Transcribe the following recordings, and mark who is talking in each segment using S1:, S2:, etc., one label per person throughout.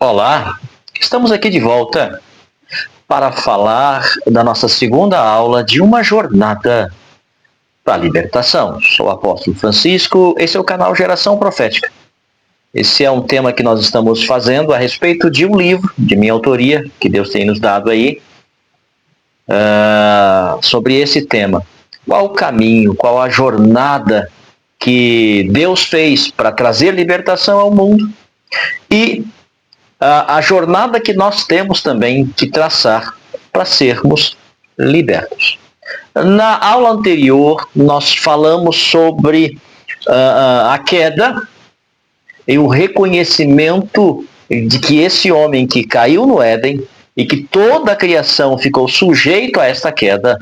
S1: Olá, estamos aqui de volta para falar da nossa segunda aula de uma jornada para a libertação. Sou o apóstolo Francisco, esse é o canal Geração Profética. Esse é um tema que nós estamos fazendo a respeito de um livro de minha autoria, que Deus tem nos dado aí, sobre esse tema. Qual o caminho, qual a jornada que Deus fez para trazer libertação ao mundo e a jornada que nós temos também que traçar para sermos libertos. Na aula anterior, nós falamos sobre a queda e o reconhecimento de que esse homem que caiu no Éden e que toda a criação ficou sujeito a esta queda,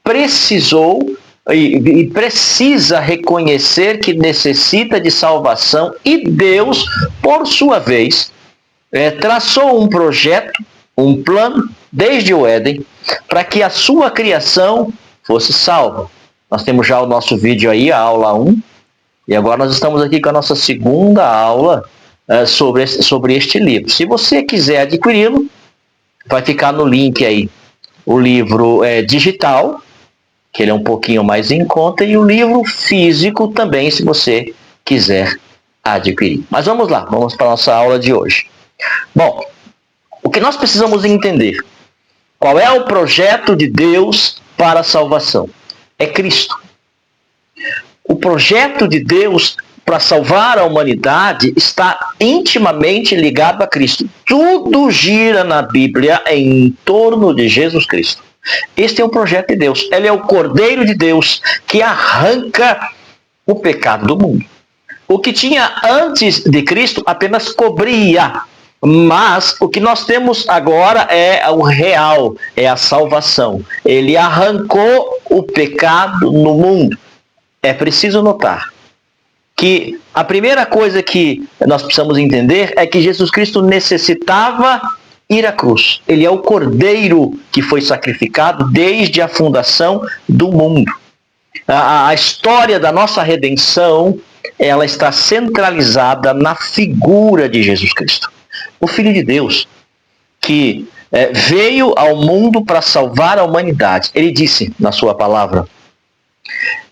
S1: precisou e precisa reconhecer que necessita de salvação, e Deus, por sua vez, traçou um projeto, um plano, desde o Éden, para que a sua criação fosse salva. Nós temos já o nosso vídeo aí, a aula 1, e agora nós estamos aqui com a nossa segunda aula sobre este livro. Se você quiser adquiri-lo, vai ficar no link aí. O livro digital, que ele é um pouquinho mais em conta, e o livro físico também, se você quiser adquirir. Mas vamos lá, vamos para a nossa aula de hoje. Bom, o que nós precisamos entender? Qual é o projeto de Deus para a salvação? É Cristo. O projeto de Deus para salvar a humanidade está intimamente ligado a Cristo. Tudo gira na Bíblia em torno de Jesus Cristo. Este é o projeto de Deus. Ele é o Cordeiro de Deus que arranca o pecado do mundo. O que tinha antes de Cristo apenas cobria, mas o que nós temos agora é o real, é a salvação. Ele arrancou o pecado no mundo. É preciso notar que a primeira coisa que nós precisamos entender é que Jesus Cristo necessitava ir à cruz. Ele é o Cordeiro que foi sacrificado desde a fundação do mundo. A história da nossa redenção, ela está centralizada na figura de Jesus Cristo, o Filho de Deus, que veio ao mundo para salvar a humanidade. Ele disse na sua palavra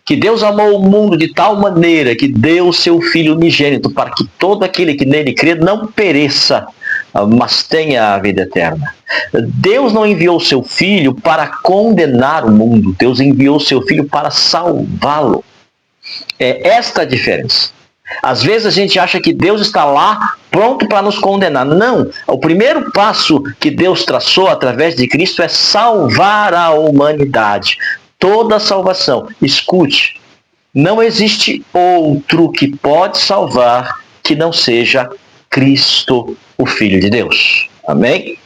S1: que Deus amou o mundo de tal maneira que deu o seu Filho unigênito para que todo aquele que nele crê não pereça, mas tenha a vida eterna. Deus não enviou o seu Filho para condenar o mundo. Deus enviou o seu Filho para salvá-lo. É esta a diferença. Às vezes a gente acha que Deus está lá pronto para nos condenar. Não. O primeiro passo que Deus traçou através de Cristo é salvar a humanidade. Toda a salvação. Escute, não existe outro que pode salvar que não seja Cristo, o Filho de Deus. Amém?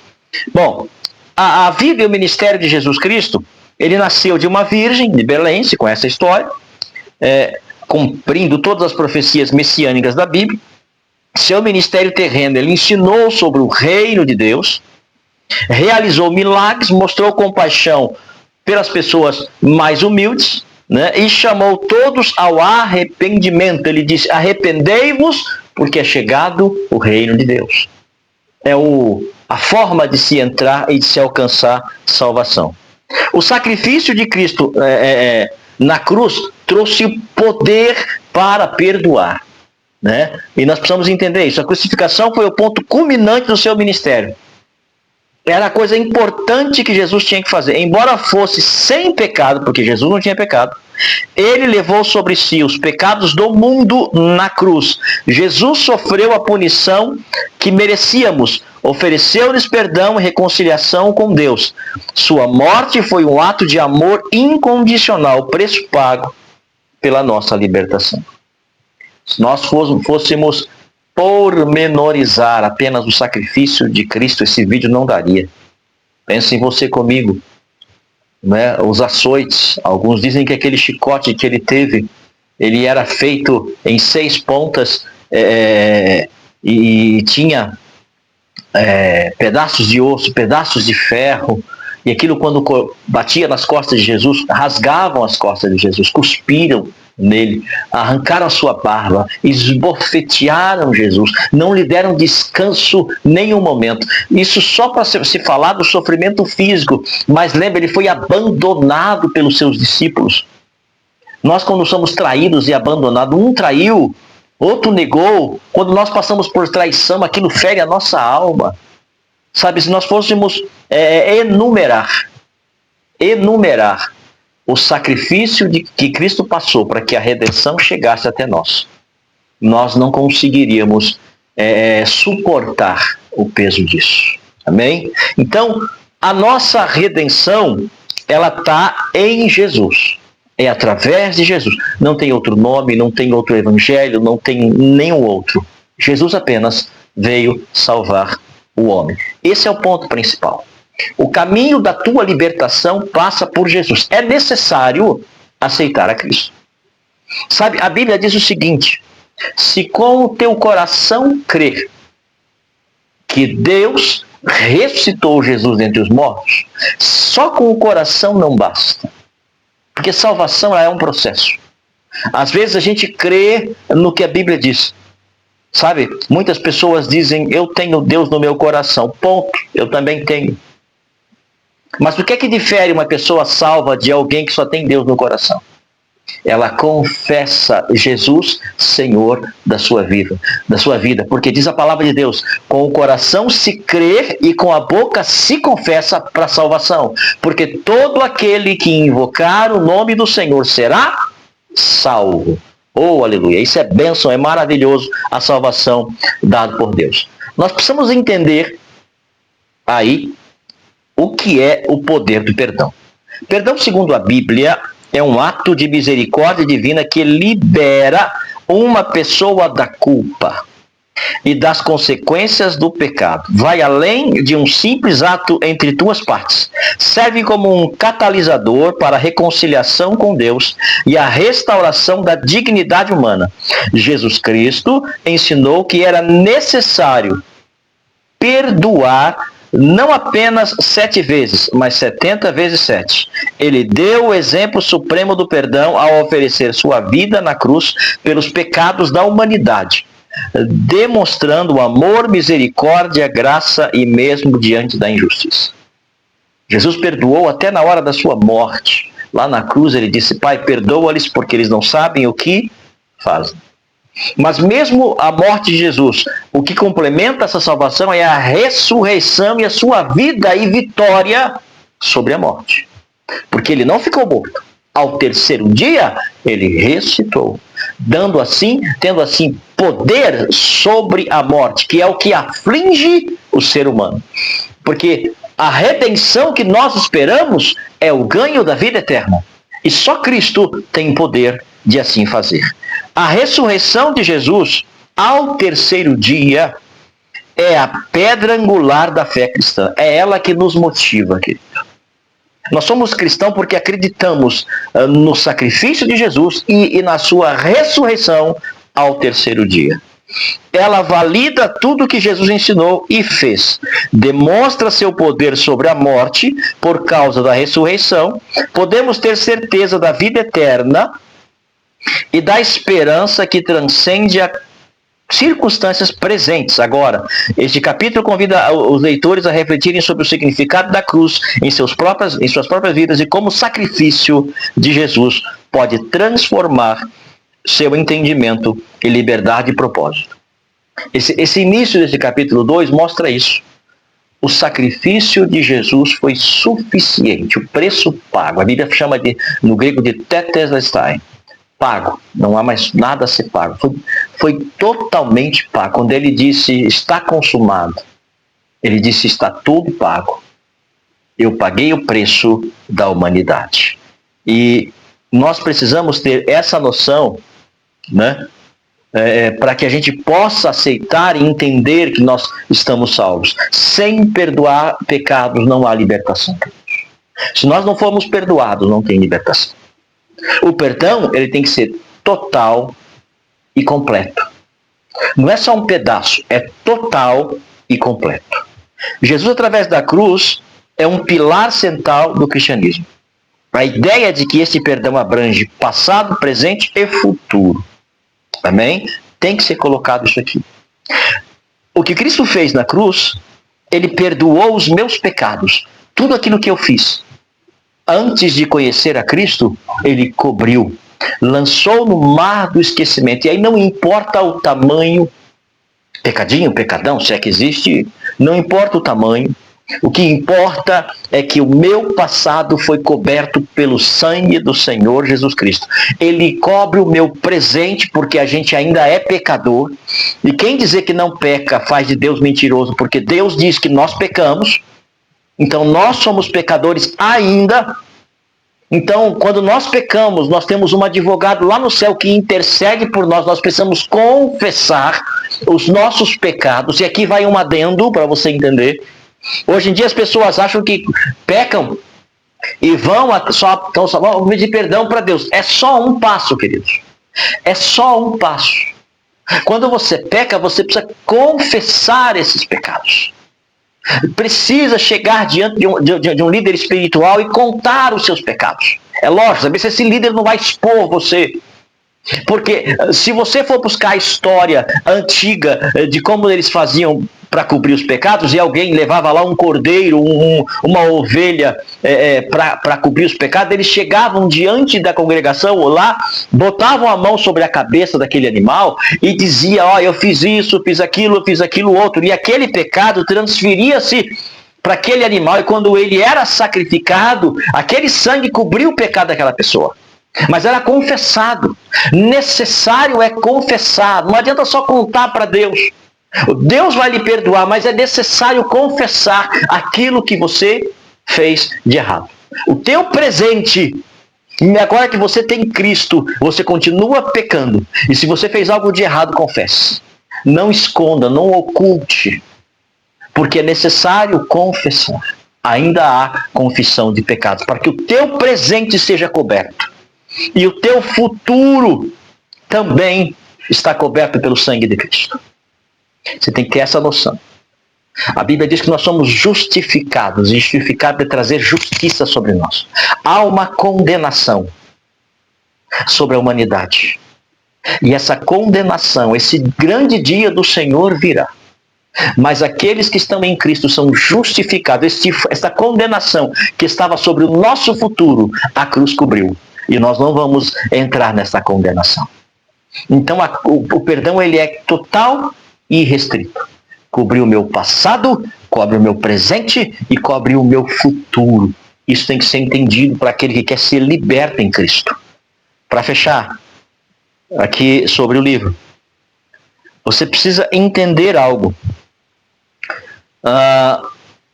S1: Bom, a vida e o ministério de Jesus Cristo, ele nasceu de uma virgem de Belém, se conhece a história, cumprindo todas as profecias messiânicas da Bíblia. Seu ministério terreno, ele ensinou sobre o reino de Deus, realizou milagres, mostrou compaixão pelas pessoas mais humildes, né, e chamou todos ao arrependimento. Ele disse: arrependei-vos, porque é chegado o reino de Deus. É a forma de se entrar e de se alcançar salvação. O sacrifício de Cristo na cruz trouxe o poder para perdoar, né? E nós precisamos entender isso. A crucificação foi o ponto culminante do seu ministério. Era a coisa importante que Jesus tinha que fazer. Embora fosse sem pecado, porque Jesus não tinha pecado, ele levou sobre si os pecados do mundo na cruz. Jesus sofreu a punição que merecíamos, ofereceu-lhes perdão e reconciliação com Deus. Sua morte foi um ato de amor incondicional, preço pago pela nossa libertação. Se nós fôssemos pormenorizar apenas o sacrifício de Cristo, esse vídeo não daria. Pense em você comigo, né? Os açoites, alguns dizem que aquele chicote que ele teve, ele era feito em 6 pontas e tinha pedaços de osso, pedaços de ferro, e aquilo, quando batia nas costas de Jesus, rasgavam as costas de Jesus, cuspiram nele, arrancaram a sua barba, esbofetearam Jesus, não lhe deram descanso nenhum momento. Isso só para se falar do sofrimento físico, mas lembra, ele foi abandonado pelos seus discípulos. Nós, quando somos traídos e abandonados, um traiu, outro negou, quando nós passamos por traição, aquilo fere a nossa alma. Sabe, se nós fôssemos enumerar o sacrifício que Cristo passou para que a redenção chegasse até nós, nós não conseguiríamos suportar o peso disso. Amém? Então, a nossa redenção, ela está em Jesus. É através de Jesus. Não tem outro nome, não tem outro evangelho, não tem nenhum outro. Jesus apenas veio salvar o homem. Esse é o ponto principal. O caminho da tua libertação passa por Jesus. É necessário aceitar a Cristo. Sabe, a Bíblia diz o seguinte: se com o teu coração crer que Deus ressuscitou Jesus dentre os mortos, só com o coração não basta. Porque salvação é um processo. Às vezes a gente crê no que a Bíblia diz. Sabe, muitas pessoas dizem, eu tenho Deus no meu coração. Ponto, eu também tenho. Mas o que é que difere uma pessoa salva de alguém que só tem Deus no coração? Ela confessa Jesus Senhor da sua vida, porque diz a palavra de Deus, com o coração se crê e com a boca se confessa para a salvação, porque todo aquele que invocar o nome do Senhor será salvo. Oh, aleluia, isso é bênção, é maravilhoso a salvação dada por Deus. Nós precisamos entender aí o que é o poder do perdão. Perdão, segundo a Bíblia, é um ato de misericórdia divina que libera uma pessoa da culpa e das consequências do pecado. Vai além de um simples ato entre duas partes. Serve como um catalisador para a reconciliação com Deus e a restauração da dignidade humana. Jesus Cristo ensinou que era necessário perdoar não apenas 7 vezes, mas 70 vezes 7. Ele deu o exemplo supremo do perdão ao oferecer sua vida na cruz pelos pecados da humanidade, demonstrando amor, misericórdia, graça e mesmo diante da injustiça. Jesus perdoou até na hora da sua morte. Lá na cruz ele disse, Pai, perdoa-lhes porque eles não sabem o que fazem. Mas mesmo a morte de Jesus, o que complementa essa salvação é a ressurreição e a sua vida e vitória sobre a morte. Porque ele não ficou morto. Ao terceiro dia, ele ressuscitou, tendo assim poder sobre a morte, que é o que aflige o ser humano. Porque a redenção que nós esperamos é o ganho da vida eterna. E só Cristo tem poder de assim fazer. A ressurreição de Jesus ao terceiro dia é a pedra angular da fé cristã. É ela que nos motiva, querido. Nós somos cristãos porque acreditamos no sacrifício de Jesus e na sua ressurreição ao terceiro dia. Ela valida tudo que Jesus ensinou e fez. Demonstra seu poder sobre a morte por causa da ressurreição. Podemos ter certeza da vida eterna e da esperança que transcende as circunstâncias presentes. Agora, este capítulo convida os leitores a refletirem sobre o significado da cruz em suas próprias vidas e como o sacrifício de Jesus pode transformar seu entendimento e liberdade e propósito. Esse início desse capítulo 2 mostra isso. O sacrifício de Jesus foi suficiente, o preço pago. A Bíblia chama no grego de tetelestai. Pago, não há mais nada a ser pago. Foi totalmente pago. Quando ele disse está consumado, ele disse está tudo pago. Eu paguei o preço da humanidade. E nós precisamos ter essa noção, né? Para que a gente possa aceitar e entender que nós estamos salvos. Sem perdoar pecados não há libertação. Se nós não formos perdoados, não tem libertação. O perdão, ele tem que ser total e completo. Não é só um pedaço, é total e completo. Jesus, através da cruz, é um pilar central do cristianismo. A ideia de que esse perdão abrange passado, presente e futuro. Amém? Tem que ser colocado isso aqui. O que Cristo fez na cruz, ele perdoou os meus pecados. Tudo aquilo que eu fiz antes de conhecer a Cristo, ele cobriu. Lançou no mar do esquecimento. E aí não importa o tamanho, pecadinho, pecadão, se é que existe, não importa o tamanho. O que importa é que o meu passado foi coberto pelo sangue do Senhor Jesus Cristo. Ele cobre o meu presente porque a gente ainda é pecador. E quem dizer que não peca faz de Deus mentiroso, porque Deus diz que nós pecamos. Então nós somos pecadores ainda. Então, quando nós pecamos, nós temos um advogado lá no céu que intercede por nós. Nós precisamos confessar os nossos pecados. E aqui vai um adendo para você entender. Hoje em dia as pessoas acham que pecam e vão pedir perdão para Deus. É só um passo, queridos. É só um passo. Quando você peca, você precisa confessar esses pecados. Precisa chegar diante de um líder espiritual e contar os seus pecados. É lógico, sabe? Esse líder não vai expor você. Porque se você for buscar a história antiga de como eles faziam para cobrir os pecados, e alguém levava lá um cordeiro, uma ovelha para cobrir os pecados, eles chegavam diante da congregação ou lá, botavam a mão sobre a cabeça daquele animal e dizia, eu fiz isso, fiz aquilo outro, e aquele pecado transferia-se para aquele animal, e quando ele era sacrificado, aquele sangue cobriu o pecado daquela pessoa. Mas era confessado. Necessário é confessar. Não adianta só contar para Deus. Deus vai lhe perdoar, mas é necessário confessar aquilo que você fez de errado. O teu presente, agora que você tem Cristo, você continua pecando. E se você fez algo de errado, confesse. Não esconda, não oculte. Porque é necessário confessar. Ainda há confissão de pecados, para que o teu presente seja coberto. E o teu futuro também está coberto pelo sangue de Cristo. Você tem que ter essa noção. A Bíblia diz que nós somos justificados. Justificado é trazer justiça sobre nós. Há uma condenação sobre a humanidade. E essa condenação, esse grande dia do Senhor virá. Mas aqueles que estão em Cristo são justificados. Essa condenação que estava sobre o nosso futuro, a cruz cobriu. E nós não vamos entrar nessa condenação. Então o perdão ele é total e irrestrito. Cobre o meu passado, cobre o meu presente e cobre o meu futuro. Isso tem que ser entendido para aquele que quer ser liberto em Cristo. Para fechar, aqui sobre o livro. Você precisa entender algo.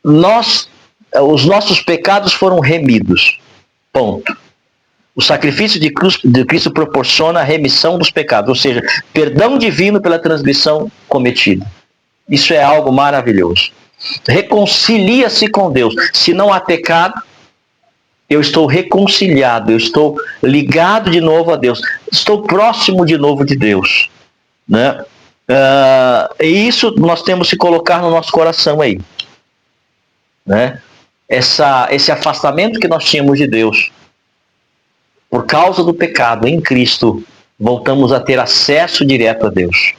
S1: Os nossos pecados foram remidos. Ponto. O sacrifício de Cristo proporciona a remissão dos pecados, ou seja, perdão divino pela transgressão cometida. Isso é algo maravilhoso. Reconcilia-se com Deus. Se não há pecado, eu estou reconciliado, eu estou ligado de novo a Deus, estou próximo de novo de Deus. Né? E isso nós temos que colocar no nosso coração aí. Né? Esse afastamento que nós tínhamos de Deus. Por causa do pecado em Cristo, voltamos a ter acesso direto a Deus.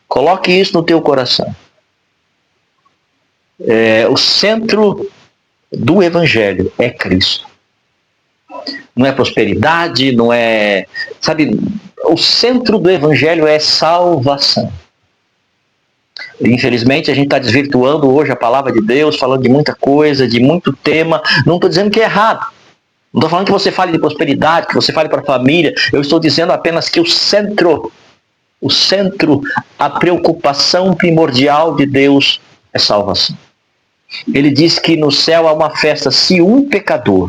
S1: Coloque isso no teu coração. O centro do Evangelho é Cristo. Não é prosperidade, não é... Sabe, o centro do Evangelho é salvação. Infelizmente, a gente está desvirtuando hoje a palavra de Deus, falando de muita coisa, de muito tema. Não estou dizendo que é errado. Não estou falando que você fale de prosperidade, que você fale para a família. Eu estou dizendo apenas que o centro, a preocupação primordial de Deus é salvação. Ele diz que no céu há uma festa se um pecador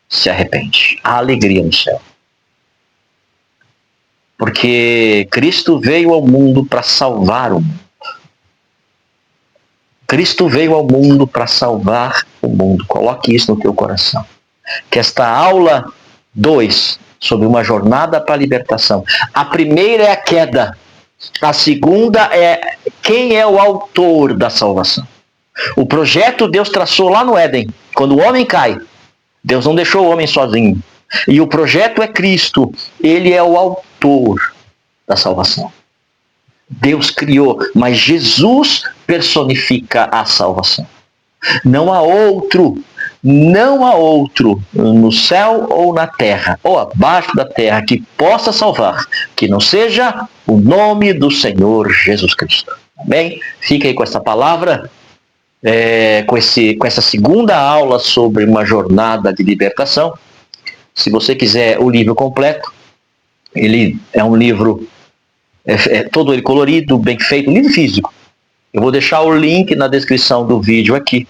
S1: se arrepende. Há alegria no céu. Porque Cristo veio ao mundo para salvar o mundo. Cristo veio ao mundo para salvar o mundo. Coloque isso no teu coração. Que esta aula 2, sobre uma jornada para a libertação. A primeira é a queda. A segunda é quem é o autor da salvação. O projeto Deus traçou lá no Éden, quando o homem cai. Deus não deixou o homem sozinho. E o projeto é Cristo. Ele é o autor da salvação. Deus criou, mas Jesus personifica a salvação. Não há outro no céu ou na terra, ou abaixo da terra, que possa salvar, que não seja o nome do Senhor Jesus Cristo. Amém? Fica aí com essa palavra, com essa segunda aula sobre uma jornada de libertação. Se você quiser o livro completo, ele é um livro todo ele colorido, bem feito, um livro físico. Eu vou deixar o link na descrição do vídeo aqui,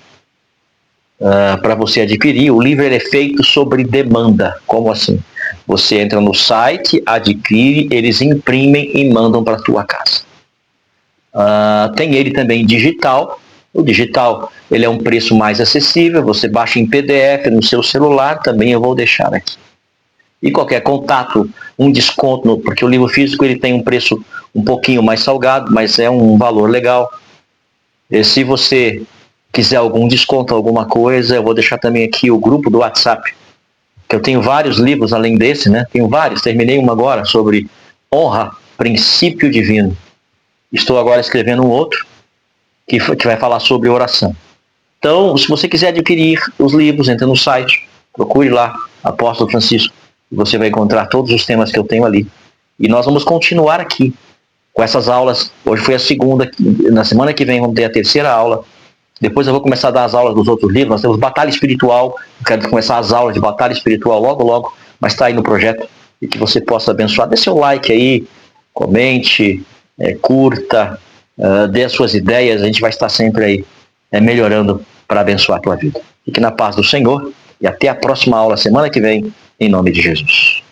S1: para você adquirir. O livro ele é feito sobre demanda. Como assim? Você entra no site, adquire, eles imprimem e mandam para a tua casa. Tem ele também digital. O digital ele é um preço mais acessível, você baixa em PDF no seu celular, também eu vou deixar aqui. E qualquer contato, um desconto, porque o livro físico ele tem um preço um pouquinho mais salgado, mas é um valor legal. E se você quiser algum desconto, alguma coisa, eu vou deixar também aqui o grupo do WhatsApp, que eu tenho vários livros além desse, né? Tenho vários, terminei um agora sobre honra, princípio divino. Estou agora escrevendo um outro, que vai falar sobre oração. Então, se você quiser adquirir os livros, entre no site, procure lá, Apóstolo Francisco, e você vai encontrar todos os temas que eu tenho ali. E nós vamos continuar aqui com essas aulas. Hoje foi a segunda, na semana que vem vamos ter a terceira aula. Depois eu vou começar a dar as aulas dos outros livros. Nós temos Batalha Espiritual, eu quero começar as aulas de Batalha Espiritual logo, mas está aí no projeto, e que você possa abençoar. Dê seu like aí, comente, curta, dê as suas ideias, a gente vai estar sempre aí melhorando para abençoar a tua vida. Fique na paz do Senhor e até a próxima aula, semana que vem, em nome de Jesus.